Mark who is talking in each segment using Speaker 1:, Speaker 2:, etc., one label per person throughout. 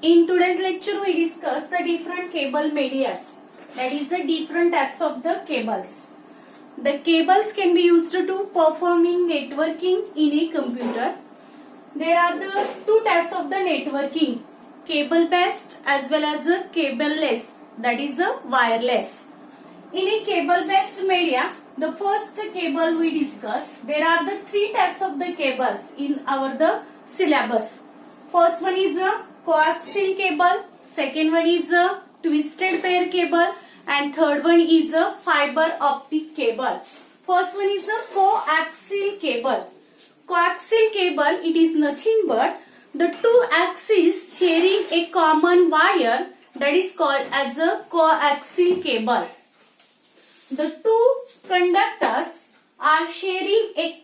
Speaker 1: In today's lecture, we discuss the different cable medias. That is the different types of the cables. The cables can be used to performing networking in a computer. There are the two types of the networking, cable based as well as a cable-less, that is a wireless. In a cable based media, the first cable we discussed, there are the three types of the cables in our the syllabus. First one is a coaxial cable, second one is a twisted pair cable, and third one is a fiber optic cable. First one is a coaxial cable. Coaxial cable, it is nothing but the two axes sharing a common wire, that is called as a coaxial cable. The two conductors are sharing a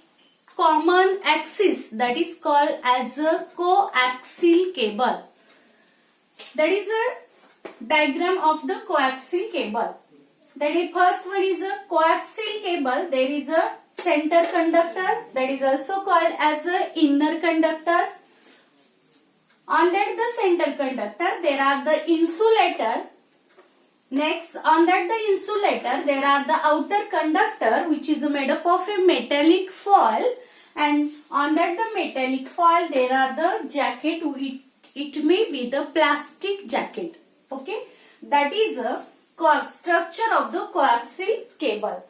Speaker 1: common axis, that is called as a coaxial cable. That is a diagram of the coaxial cable. That is, first one is a coaxial cable. There is a center conductor, that is also called as a inner conductor. Under the center conductor, there are the insulator. Next, under the insulator, there are the outer conductor, which is made up of a metallic foil, and under the metallic foil, there are the jacket. It may be the plastic jacket. Okay, that is a structure of the coaxial cable.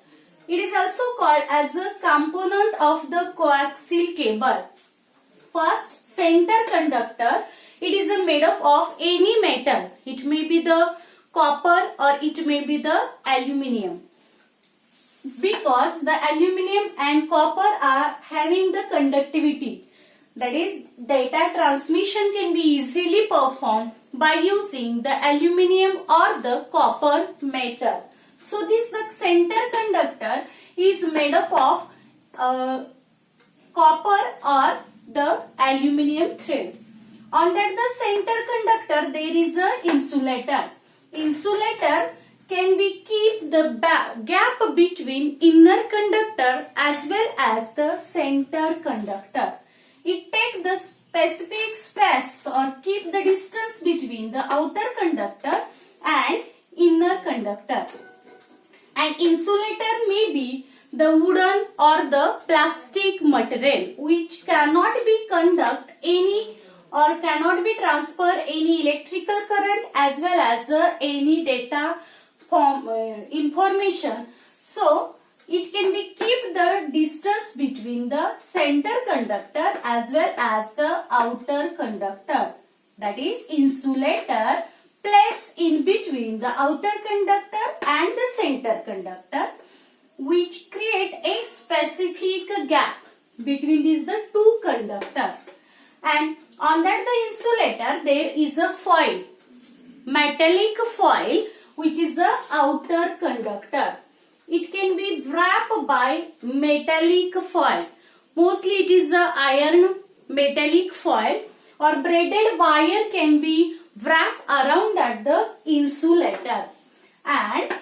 Speaker 1: It is also called as a component of the coaxial cable. First, center conductor. It is made up of any metal. It may be the copper or it may be the aluminium. Because the aluminium and copper are having the conductivity. That is, data transmission can be easily performed by using the aluminium or the copper metal. So this the center conductor is made up of copper or the aluminium thread. Under the center conductor, there is a insulator. Insulator can be keep the gap between inner conductor as well as the center conductor. It take the specific space or keep the distance between the outer conductor and inner conductor. An insulator may be the wooden or the plastic material which cannot be conduct any or cannot be transfer any electrical current as well as any data information. So it can be keep the distance between the center conductor as well as the outer conductor. That is, insulator placed in between the outer conductor and the center conductor, which create a specific gap between these the two conductors. And under the insulator, there is a foil, metallic foil, which is a outer conductor. It can be wrapped by metallic foil. Mostly it is the iron metallic foil, or braided wire can be wrapped around at the insulator. And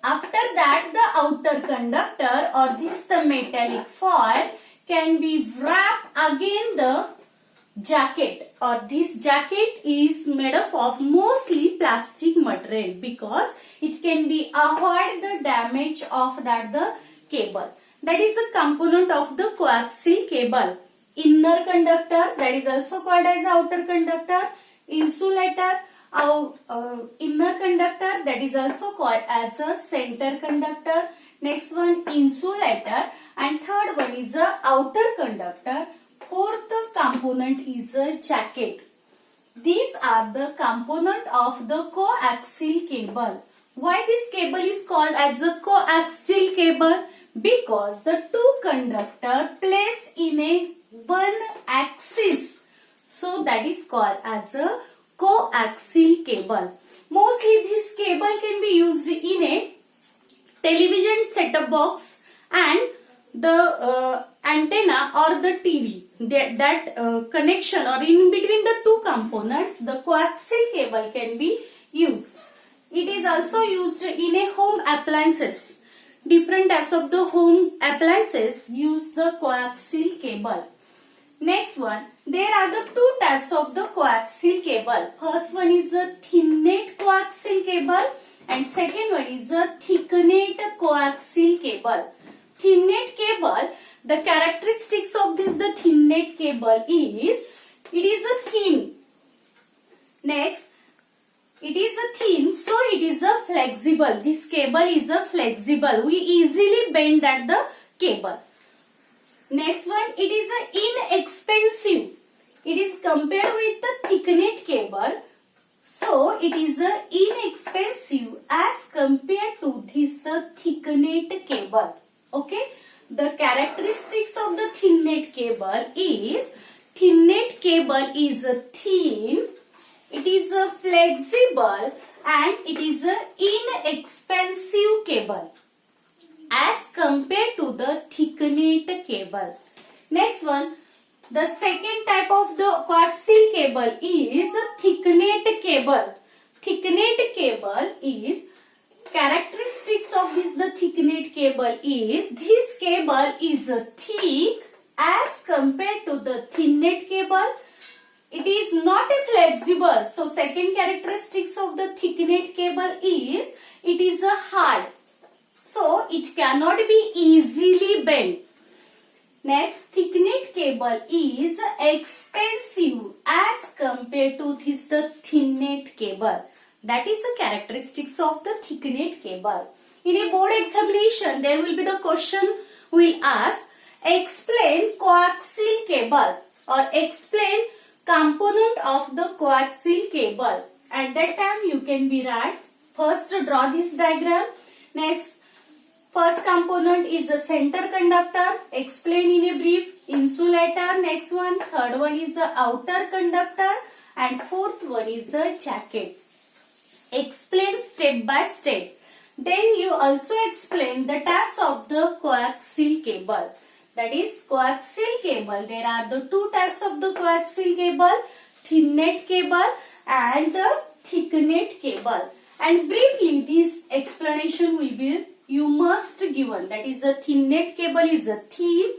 Speaker 1: after that, the outer conductor or this the metallic foil can be wrapped again the jacket, or this jacket is made up of mostly plastic material because it can be avoid the damage of that the cable. That is a component of the coaxial cable. Inner conductor, that is also called as outer conductor. Insulator, inner conductor, that is also called as a center conductor. Next one, insulator, and third one is a outer conductor. Fourth component is a jacket. These are the component of the coaxial cable. Why this cable is called as a coaxial cable? Because the two conductor placed in a one axis. So that is called as a coaxial cable. Mostly this cable can be used in a television set-top box and the antenna or the TV. That connection or in between the two components, the coaxial cable can be used. It is also used in a home appliances. Different types of the home appliances use the coaxial cable. Next one, there are the two types of the coaxial cable. First one is a thin-net coaxial cable and second one is a thick-net coaxial cable. Thin-net cable, the characteristics of the thin-net cable is, it is a thin. Next, it is a thin, so it is a flexible. This cable is a flexible. We easily bend the cable. Next one, it is a inexpensive. It is compared with the thick-net cable. So, it is a inexpensive as compared to the thick-net cable. Okay. The characteristics of the thin-net cable is, thin-net cable is a thin, it is a flexible and it is a inexpensive cable as compared to the thick-net cable. Next one, the second type of the coaxial cable is a thick-net cable. Thick-net cable is, characteristics of the thick-net cable is, this cable is thick as compared to the thin-net cable. It is not a flexible. So, second characteristics of the thick-net cable is, it is a hard. So, it cannot be easily bent. Next, thick-net cable is expensive as compared to the thin-net cable. That is the characteristics of the thick-net cable. In a board examination, there will be the question will ask, explain coaxial cable or explain component of the coaxial cable. At that time, you can be write, first draw this diagram. Next, first component is the center conductor. Explain in a brief. Insulator. Next one. Third one is the outer conductor. And fourth one is the jacket. Explain step by step. Then you also explain the types of the coaxial cable. That is coaxial cable. There are the two types of the coaxial cable. Thin-net cable and the thick-net cable. And briefly this explanation will be, you must given. That is a thin-net cable is a thin.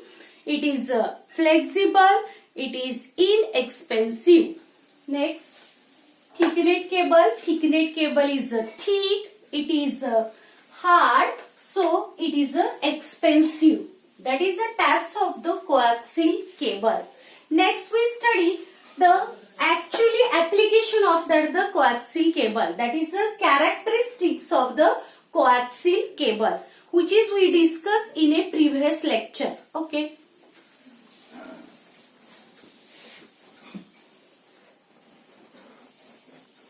Speaker 1: It is a flexible. It is inexpensive. Next, thick-net cable. Thick-net cable is a thick. It is a hard. So, it is a expensive. That is the types of the coaxial cable. Next, we study the actually application of the coaxial cable. That is the characteristics of the coaxial cable, which is we discussed in a previous lecture. Okay.